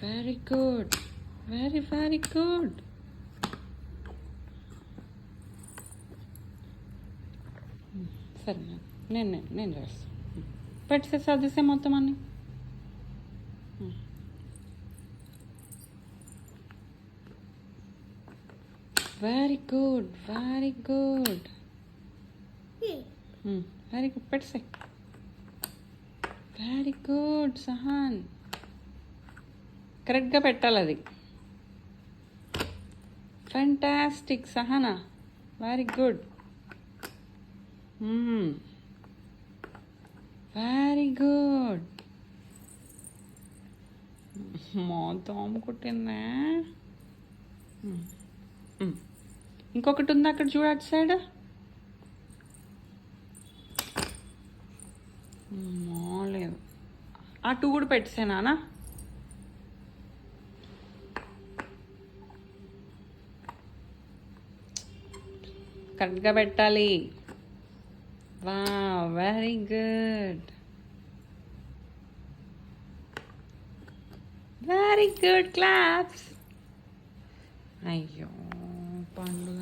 Very good, very very good. సరే నేను చేస్తాను. పెట్టేసే సర్దిసే మొత్తం అన్ని. Very good, very good, very good. పెట్టేసే. Very good Sahan. కరెక్ట్గా పెట్టాలి అది. Fantastic Sahana, very good, very good. మా దోమ కుట్టిందా? ఇంకొకటి ఉంది అక్కడ చూడు, అటు సైడ్. లేదు, ఆ టూ కూడా పెట్టేసానా? కరెక్ట్గా పెట్టాలి. వా, very good, very good. Claps. అయ్యో పండుగ.